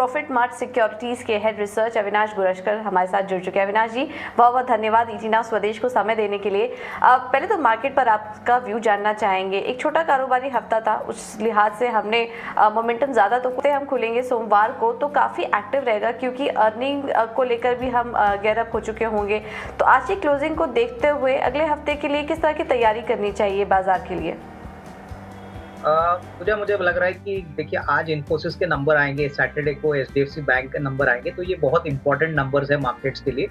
Profit mart securities के head research Avinash गुरशकर हमारे साथ जुड़ चुके हैं। अविनाश जी, बहुत बहुत धन्यवाद ET Now स्वदेश को समय देने के लिए। पहले तो मार्केट पर आपका व्यू जानना चाहेंगे। एक छोटा कारोबारी हफ्ता था, उस लिहाज से हमने मोमेंटम ज़्यादा तो हम खुलेंगे सोमवार को तो काफ़ी एक्टिव रहेगा, क्योंकि अर्निंग को लेकर भी हम गेयर अप हो चुके होंगे। तो आज की क्लोजिंग को देखते हुए अगले हफ्ते के लिए किस तरह की तैयारी करनी चाहिए बाजार के लिए? मुझे लग रहा है कि देखिए, आज इन्फोसिस के नंबर आएंगे, सैटरडे को HDFC बैंक के नंबर आएंगे, तो ये बहुत इंपॉर्टेंट नंबर्स है मार्केट्स के लिए।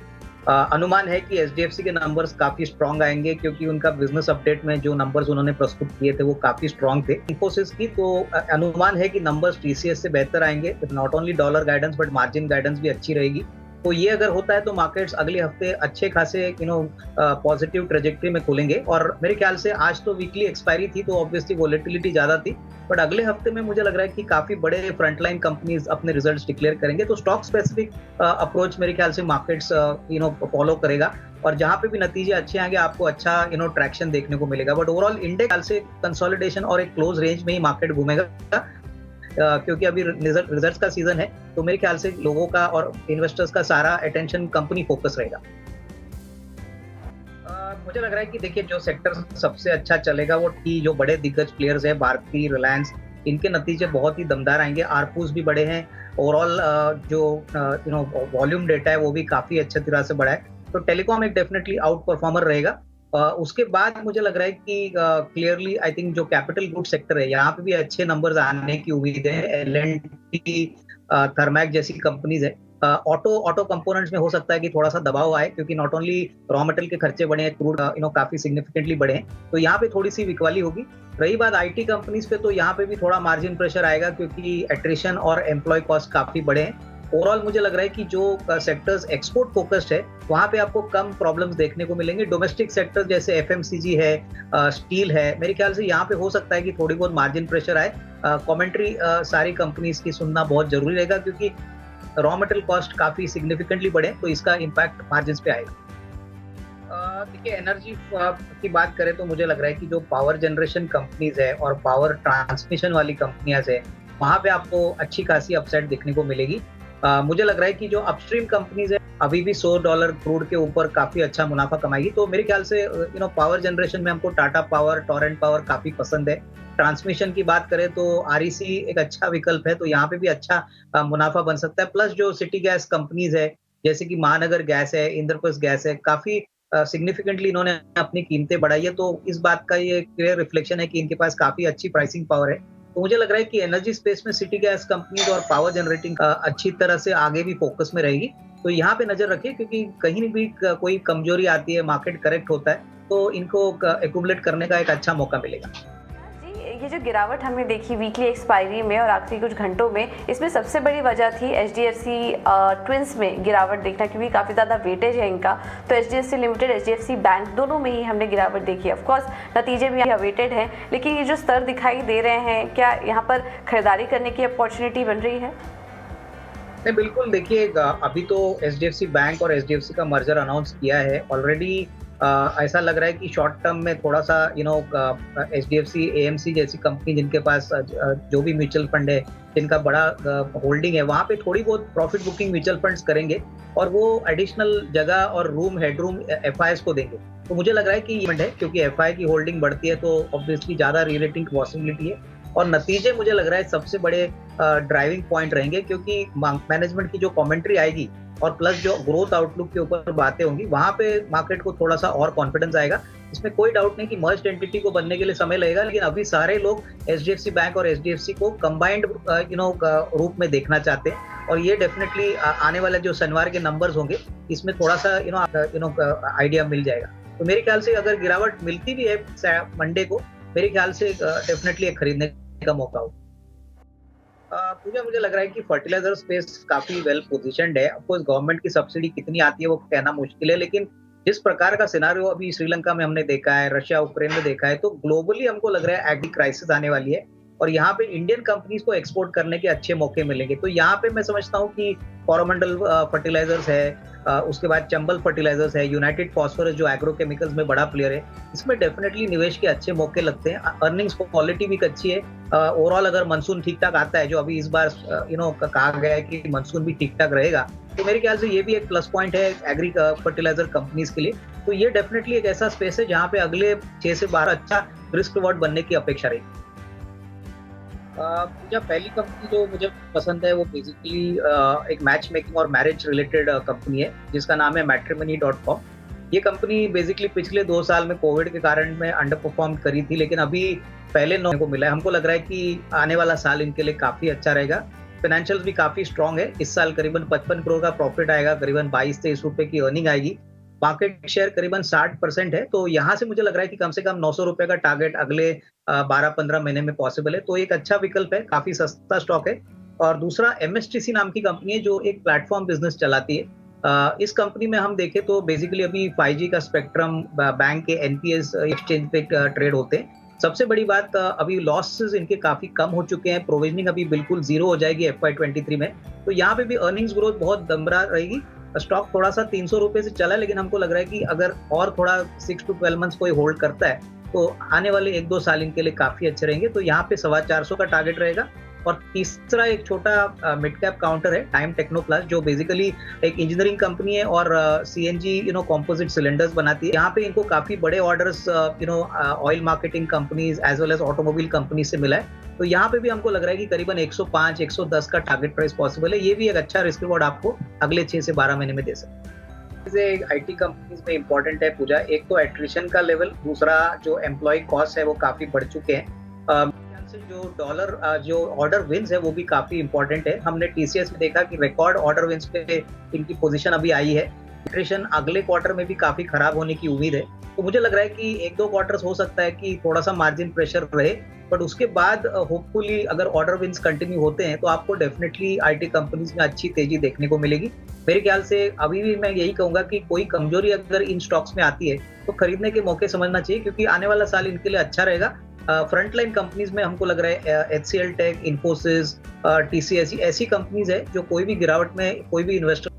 अनुमान है कि HDFC के नंबर्स काफी स्ट्रांग आएंगे, क्योंकि उनका बिजनेस अपडेट में जो नंबर्स उन्होंने प्रस्तुत किए थे वो काफी स्ट्रांग थे इन्फोसिस की। तो अनुमान है कि नंबर्स TCS से बेहतर आएंगे। Not only dollar guidance but margin guidance भी अच्छी रहेगी। तो ये अगर होता है तो मार्केट्स अगले हफ्ते अच्छे खासे पॉजिटिव ट्रेजेक्टरी में खुलेंगे। और मेरे ख्याल से आज तो वीकली एक्सपायरी थी, तो ऑब्वियसली वोलेटिलिटी ज्यादा थी, बट अगले हफ्ते में मुझे लग रहा है कि काफी बड़े फ्रंटलाइन कंपनीज अपने रिजल्ट्स डिक्लेयर करेंगे। तो स्टॉक स्पेसिफिक अप्रोच मेरे ख्याल से मार्केट्स फॉलो करेगा, और जहां पे भी नतीजे अच्छे आएंगे आपको अच्छा ट्रैक्शन देखने को मिलेगा। बट ओवरऑल इंडेक्स से कंसोलिडेशन और एक क्लोज रेंज में ही मार्केट घूमेगा, क्योंकि अभी रिजल्ट्स का सीजन है। तो मेरे ख्याल से लोगों का और इन्वेस्टर्स का सारा अटेंशन कंपनी फोकस रहेगा। मुझे लग रहा है कि देखिए, जो सेक्टर सबसे अच्छा चलेगा वो जो बड़े दिग्गज प्लेयर्स है, भारती, रिलायंस, इनके नतीजे बहुत ही दमदार आएंगे। आरपूस भी बड़े हैं। ओवरऑल जो वॉल्यूम डेटा है वो भी काफी अच्छी तरह से बढ़ा है। तो टेलीकॉम एक डेफिनेटली आउट परफॉर्मर रहेगा। उसके बाद मुझे लग रहा है कि क्लियरली आई थिंक जो कैपिटल गुड सेक्टर है, यहाँ पे भी अच्छे नंबर्स आने की उम्मीद है। L&T, थर्मैक जैसी कंपनीज है। ऑटो कंपोनेंट्स में हो सकता है कि थोड़ा सा दबाव आए, क्योंकि नॉट ओनली रॉ मटेरियल के खर्चे बढ़े हैं, क्रूड काफी सिग्निफिकेंटली बढ़े हैं, तो यहाँ पे थोड़ी सी बिकवाली होगी। रही बात IT कंपनीज पे, तो यहाँ पे भी थोड़ा मार्जिन प्रेशर आएगा, क्योंकि एट्रिशन और एम्प्लॉय कॉस्ट काफी बढ़े हैं। ओवरऑल मुझे लग रहा है कि जो सेक्टर्स एक्सपोर्ट फोकस्ड है वहां पे आपको कम प्रॉब्लम्स देखने को मिलेंगे। डोमेस्टिक सेक्टर जैसे FMCG है, स्टील है, मेरे ख्याल से यहाँ पे हो सकता है कि थोड़ी बहुत मार्जिन प्रेशर आए। कमेंट्री सारी कंपनीज की सुनना बहुत जरूरी रहेगा, क्योंकि रॉ मटेरियल कॉस्ट काफी सिग्निफिकेंटली बढ़े, तो इसका इम्पैक्ट मार्जिन पे आएगा। देखिए, एनर्जी की बात करें तो मुझे लग रहा है कि जो पावर जनरेशन कंपनीज है और पावर ट्रांसमिशन वाली कंपनियां है, वहां पे आपको अच्छी खासी अपसाइड देखने को मिलेगी। मुझे लग रहा है कि जो अपस्ट्रीम कंपनीज है अभी भी $100 क्रूड के ऊपर काफी अच्छा मुनाफा कमाएगी। तो मेरे ख्याल से पावर जनरेशन में हमको टाटा पावर, टोरेंट पावर काफी पसंद है। ट्रांसमिशन की बात करें तो REC एक अच्छा विकल्प है, तो यहाँ पे भी अच्छा मुनाफा बन सकता है। प्लस जो सिटी गैस कंपनीज है, जैसे कि महानगर गैस है, इंद्रप्रस्थ गैस है, काफी सिग्निफिकेंटली इन्होंने अपनी कीमतें बढ़ाई है। तो इस बात का ये क्लियर रिफ्लेक्शन है कि इनके पास काफी अच्छी प्राइसिंग पावर है। तो मुझे लग रहा है कि एनर्जी स्पेस में सिटी गैस कंपनीज और पावर जनरेटिंग अच्छी तरह से आगे भी फोकस में रहेगी। तो यहाँ पे नजर रखिए, क्योंकि कहीं भी कोई कमजोरी आती है, मार्केट करेक्ट होता है, तो इनको एक्यूमुलेट करने का एक अच्छा मौका मिलेगा। ये जो गिरावट हमने देखी वीकली एक्सपायरी में और आखिरी कुछ घंटों में, इसमें सबसे बड़ी वजह थी HDFC ट्विंस में गिरावट देखना, क्योंकि काफ़ी ज़्यादा वेटेज है इनका। तो HDFC लिमिटेड, HDFC बैंक, दोनों में ही हमने गिरावट देखी। ऑफकोर्स नतीजे भी अवेटेड हैं, लेकिन ये जो स्तर दिखाई दे रहे हैं, क्या यहाँ पर खरीदारी करने की अपॉर्चुनिटी बन रही है? नहीं, बिल्कुल। देखिए, अभी तो HDFC बैंक और HDFC का मर्जर अनाउंस किया है ऑलरेडी। ऐसा लग रहा है कि शॉर्ट टर्म में थोड़ा सा HDFC AMC जैसी कंपनी, जिनके पास जो भी म्यूचुअल फंड है, जिनका बड़ा होल्डिंग है, वहां पे थोड़ी बहुत प्रॉफिट बुकिंग म्यूचुअल फंड्स करेंगे, और वो एडिशनल जगह और हेडरूम FIs को देंगे। तो मुझे लग रहा है कि ये है, क्योंकि FI की होल्डिंग बढ़ती है तो ऑब्वियसली ज्यादा रीरेटिंग की पॉसिबिलिटी है। और नतीजे मुझे लग रहा है सबसे बड़े ड्राइविंग पॉइंट रहेंगे, क्योंकि मैनेजमेंट की जो कमेंट्री आएगी और प्लस जो ग्रोथ आउटलुक के ऊपर बातें होंगी, वहां पे मार्केट को थोड़ा सा और कॉन्फिडेंस आएगा। इसमें कोई डाउट नहीं कि मर्ज्ड एंटिटी को बनने के लिए समय लगेगा, लेकिन अभी सारे लोग HDFC बैंक और HDFC को कंबाइंड रूप में देखना चाहते हैं। और ये डेफिनेटली आने वाले जो शनिवार के नंबर्स होंगे, इसमें थोड़ा सा आइडिया मिल जाएगा। तो मेरे ख्याल से अगर गिरावट मिलती भी है मंडे को, मेरे ख्याल से डेफिनेटली खरीदने का मौका हो। मुझे लग रहा है कि फर्टिलाइजर स्पेस काफी वेल पोजीशनड है। ऑफकोर्स गवर्नमेंट की सब्सिडी कितनी आती है वो कहना मुश्किल है, लेकिन जिस प्रकार का सिनारियो अभी श्रीलंका में हमने देखा है, रशिया यूक्रेन में देखा है, तो ग्लोबली हमको लग रहा है एग्री क्राइसिस आने वाली है। और यहाँ पे इंडियन कंपनीज को एक्सपोर्ट करने के अच्छे मौके मिलेंगे। तो यहाँ पे मैं समझता हूँ कि कोरोमंडल फर्टिलाइजर्स है, उसके बाद चंबल फर्टिलाइजर्स है, यूनाइटेड फॉस्फोरस जो एग्रोकेमिकल्स में बड़ा प्लेयर है, इसमें डेफिनेटली निवेश के अच्छे मौके लगते हैं। अर्निंग्स क्वालिटी भी अच्छी है। ओवरऑल अगर मानसून ठीक ठाक आता है, जो अभी इस बार कहा गया है कि मानसून भी ठीक ठाक रहेगा, तो मेरे ख्याल से ये भी एक प्लस पॉइंट है एग्री फर्टिलाइजर कंपनीज के लिए। तो ये डेफिनेटली एक ऐसा स्पेस है जहाँ पे अगले 6 से 12 अच्छा रिस्क रिवॉर्ड बनने की अपेक्षा रहेगी। मुझे पहली कंपनी जो मुझे पसंद है वो बेसिकली एक मैच मेकिंग और मैरिज रिलेटेड कंपनी है जिसका नाम है matrimony.com। ये कंपनी बेसिकली पिछले 2 साल में कोविड के कारण में अंडर परफॉर्म करी थी, लेकिन अभी पहले 9 को मिला है। हमको लग रहा है कि आने वाला साल इनके लिए काफी अच्छा रहेगा। फाइनेंशियल्स भी काफी स्ट्रांग है। इस साल करीबन 55 करोड़ का प्रॉफिट आएगा, करीबन 22-23 रुपए की अर्निंग आएगी। मार्केट शेयर करीबन 60% है। तो यहाँ से मुझे लग रहा है कि कम से कम 900 रुपए का टारगेट अगले 12-15 महीने में पॉसिबल है। तो एक अच्छा विकल्प है, काफी सस्ता स्टॉक है। और दूसरा MSTC नाम की कंपनी है जो एक प्लेटफॉर्म बिजनेस चलाती है। इस कंपनी में हम देखें तो बेसिकली अभी 5G का स्पेक्ट्रम बैंक के NPS एक्सचेंज पे ट्रेड होते हैं। सबसे बड़ी बात, अभी लॉसेस इनके काफी कम हो चुके हैं, प्रोविजनिंग अभी बिल्कुल जीरो हो जाएगी FY23 में। तो यहाँ पे भी अर्निंग्स ग्रोथ बहुत दमदार रहेगी। स्टॉक थोड़ा सा 300 रुपए से चला, लेकिन हमको लग रहा है कि अगर और थोड़ा 6 to 12 मंथ्स कोई होल्ड करता है तो आने वाले 1-2 साल इनके लिए काफी अच्छे रहेंगे। तो यहाँ पे 450 का टारगेट रहेगा। और तीसरा एक छोटा मिड कैप काउंटर है टाइम टेक्नो प्लस, जो बेसिकली एक इंजीनियरिंग कंपनी है और CNG कंपोजिट सिलेंडर्स बनाती है। यहाँ पे इनको काफी बड़े orders oil marketing companies as well as automobile company से मिला है। तो यहाँ पे भी हमको लग रहा है कि करीबन 105-110 का टारगेट प्राइस पॉसिबल है। ये भी एक अच्छा रिस्क रिवॉर्ड आपको अगले 6 से 12 महीने में दे सकते हैं। IT कंपनीज में इंपॉर्टेंट है पूजा, एक तो एट्रिशन का लेवल, दूसरा जो एम्प्लॉय कॉस्ट है वो काफी बढ़ चुके हैं। जो ऑर्डर विंस है वो भी काफी इंपॉर्टेंट है। हमने TCS में देखा कि रिकॉर्ड ऑर्डर विंस पे इनकी पोजीशन अभी आई है। एट्रिशन अगले क्वार्टर में भी काफी खराब होने की उम्मीद है। तो मुझे लग रहा है कि 1-2 क्वार्टर्स हो सकता है कि थोड़ा सा मार्जिन प्रेशर रहे, बट उसके बाद होपफुली अगर ऑर्डर विंस कंटिन्यू होते हैं तो आपको डेफिनेटली IT कंपनीज में अच्छी तेजी देखने को मिलेगी। मेरे ख्याल से अभी भी मैं यही कहूंगा कि कोई कमजोरी अगर इन स्टॉक्स में आती है तो खरीदने के मौके समझना चाहिए, क्योंकि आने वाला साल इनके लिए अच्छा रहेगा। फ्रंटलाइन कंपनीज में हमको लग रहा है HCL टेक, इन्फोसिस, TCS ऐसी कंपनीज है जो कोई भी गिरावट में कोई भी इन्वेस्टर